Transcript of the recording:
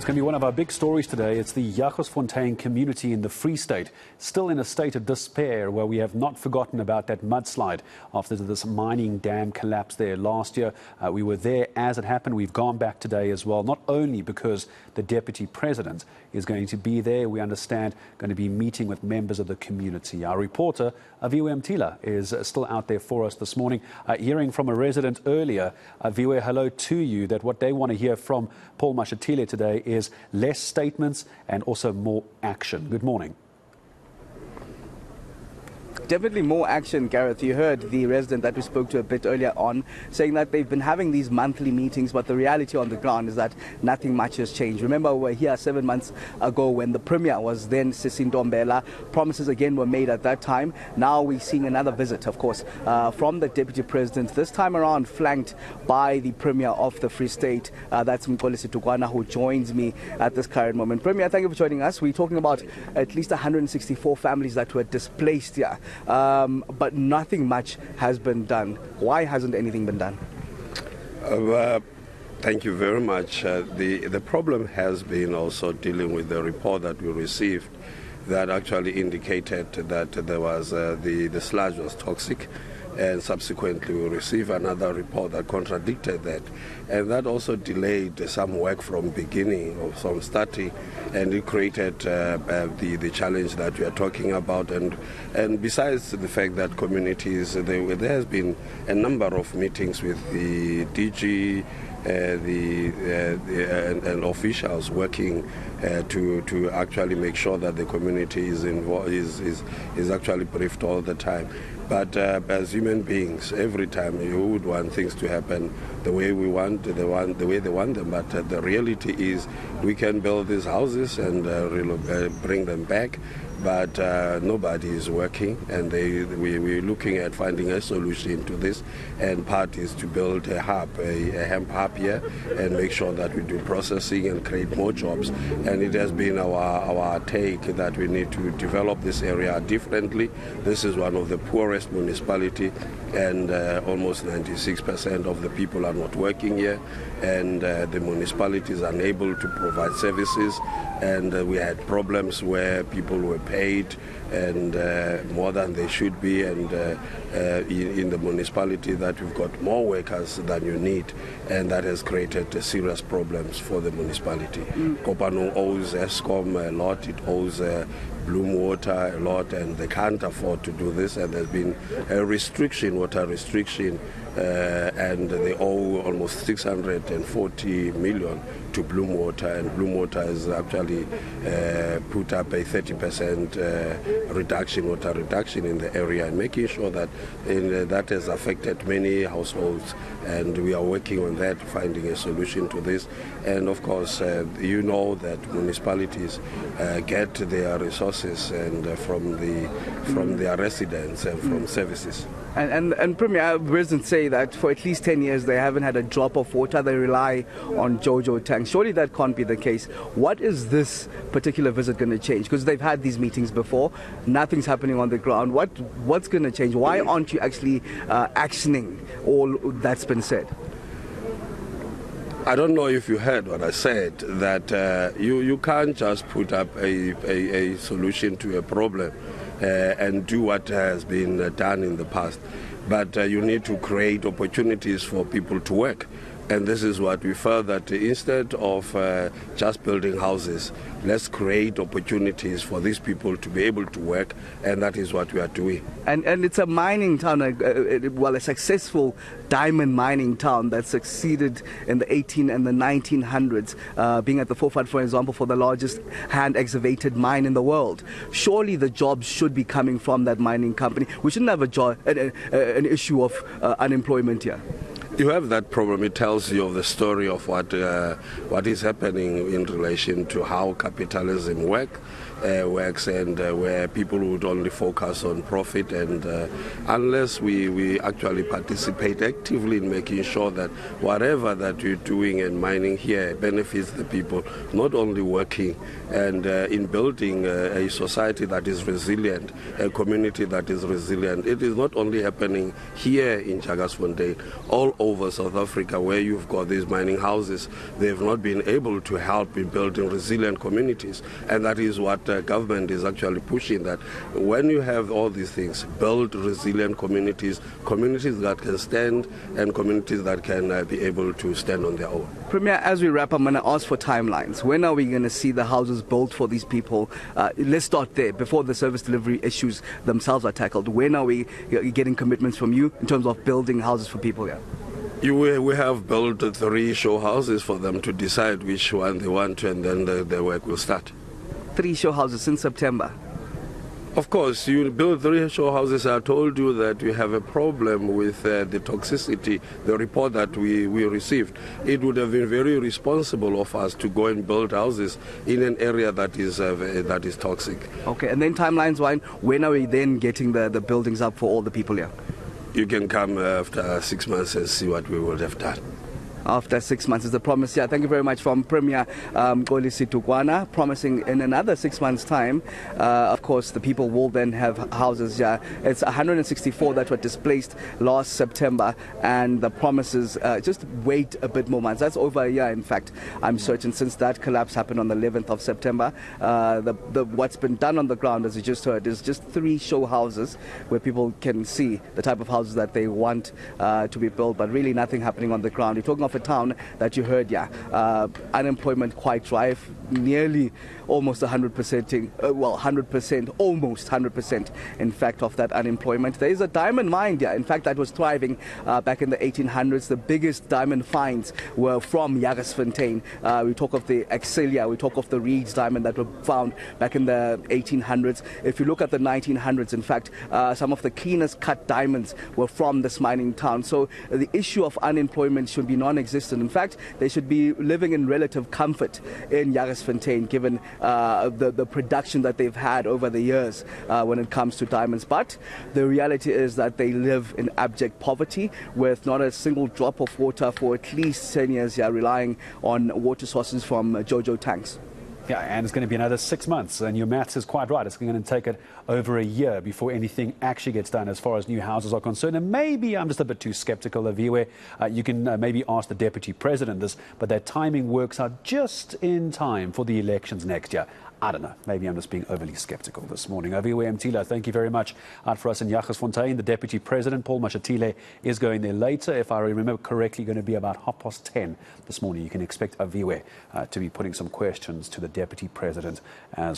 going to be one of our big stories today. It's the Jagersfontein community in the Free State, still in a state of despair, where we have not forgotten about that mudslide after this mining dam collapse there last year. We were there as it happened. We've gone back today as well, not only because the Deputy President is going to be there, we understand going to be meeting with members of the community. Our reporter, Aviwe Mtila, is still out there for us this morning. Hearing from a resident earlier, Aviwe, hello to you, that what they want to hear from Paul Mashatile today is less statements and also more action. Good morning. Definitely more action, Gareth. You heard the resident that we spoke to a bit earlier on saying that they've been having these monthly meetings, but the reality on the ground is that nothing much has changed. Remember, we were here 7 months ago when the Premier was then Sisindombela. Promises again were made at that time. Now we're seeing another visit, of course, from the Deputy President, this time around flanked by the Premier of the Free State. That's Mkolisi Tukwana, who joins me at this current moment. Premier, thank you for joining us. We're talking about at least 164 families that were displaced here. But nothing much has been done. Why hasn't anything been done? Thank you very much. The problem has been also dealing with the report that we received that actually indicated that there was the sludge was toxic, and subsequently we received another report that contradicted that, and that also delayed some work from beginning or from starting, and it created the challenge that we are talking about. And besides the fact that communities, there has been a number of meetings with the DG and officials working to actually make sure that the community is involved, is actually briefed all the time. But as human beings, every time you would want things to happen the way we want, the way they want them. But the reality is, we can build these houses and bring them back, but nobody is working, and we're looking at finding a solution to this, and part is to build a hub, a hemp hub here, and make sure that we do processing and create more jobs. And it has been our take that we need to develop this area differently. This is one of the poorest municipality, and almost 96% of the people are not working here, and the municipality is unable to provide services, and we had problems where people were paid and more than they should be, and in the municipality that we've got more workers than you need, and that has created serious problems for the municipality. Kopanong owes Eskom a lot, it owes Bloom Water a lot, and they can't afford to do this, and there's been a restriction, water restriction, and they owe almost 640 million to Bloom Water, and Bloom Water has actually put up a 30% water reduction in the area, and making sure that that has affected many households, and we are working on that, finding a solution to this. And of course, you know that municipalities get their resources and from their residents and from services. And Premier, residents say that for at least 10 years they haven't had a drop of water. They rely on JoJo tanks. Surely that can't be the case. What is this particular visit going to change? Because they've had these meetings before. Nothing's happening on the ground. What's going to change? Why aren't you actually actioning all that's been said? I don't know if you heard what I said, that you can't just put up a solution to a problem and do what has been done in the past. But you need to create opportunities for people to work. And this is what we felt, that instead of just building houses, let's create opportunities for these people to be able to work, and that is what we are doing. And it's a mining town, a successful diamond mining town that succeeded in the 18 and the 1900s, being at the forefront, for example, for the largest hand-excavated mine in the world. Surely the jobs should be coming from that mining company. We shouldn't have an issue of unemployment here. You have that problem. It tells you of the story of what is happening in relation to how capitalism works, and where people would only focus on profit, and unless we actually participate actively in making sure that whatever that we're doing and mining here benefits the people, not only working, and in building a society that is resilient, a community that is resilient. It is not only happening here in Jagersfontein, all over over South Africa where you've got these mining houses, they've not been able to help in building resilient communities. And that is what government is actually pushing, that when you have all these things, build resilient communities, communities that can stand and communities that can be able to stand on their own. Premier, as we wrap up, I'm going to ask for timelines. When are we going to see the houses built for these people? Let's start there before the service delivery issues themselves are tackled. When are we getting commitments from you in terms of building houses for people here? We have built 3 show houses for them to decide which one they want, and then the work will start. 3 show houses since September? Of course, you build 3 show houses. I told you that we have a problem with the toxicity, the report that we received. It would have been very irresponsible of us to go and build houses in an area that is toxic. Okay, and then timelines, when are we then getting the buildings up for all the people here? You can come after 6 months and see what we would have done. After 6 months is the promise. Yeah, thank you very much from Premier Kolisi Tukwana, promising in another 6 months' time, of course, the people will then have houses. Yeah, it's 164 that were displaced last September, and the promises just wait a bit more months. That's over a year, in fact, I'm certain, since that collapse happened on the 11th of September. What's been done on the ground, as you just heard, is just 3 show houses where people can see the type of houses that they want to be built, but really nothing happening on the ground. You're talking of a town that you heard, unemployment quite rife, nearly almost 100%, well, 100%, almost 100%, in fact, of that unemployment. There is a diamond mine, in fact, that was thriving back in the 1800s. The biggest diamond finds were from Jagersfontein. We talk of the Excelia, we talk of the Reeds diamond that were found back in the 1800s. If you look at the 1900s, in fact, some of the cleanest cut diamonds were from this mining town. So the issue of unemployment should be non-existent. In fact, they should be living in relative comfort in Jagersfontein, given the production that they've had over the years when it comes to diamonds. But the reality is that they live in abject poverty with not a single drop of water for at least 10 years, relying on water sources from JoJo tanks. Yeah, and it's going to be another 6 months, and your maths is quite right. It's going to take it over a year before anything actually gets done as far as new houses are concerned. And maybe I'm just a bit too skeptical of Aviwe. You can maybe ask the Deputy President this, but their timing works out just in time for the elections next year. I don't know. Maybe I'm just being overly skeptical this morning. Aviwe Mtila, thank you very much. Out for us in Jagersfontein, the Deputy President, Paul Mashatile, is going there later. If I remember correctly, going to be about 10:30 this morning. You can expect Aviwe to be putting some questions to the Deputy President as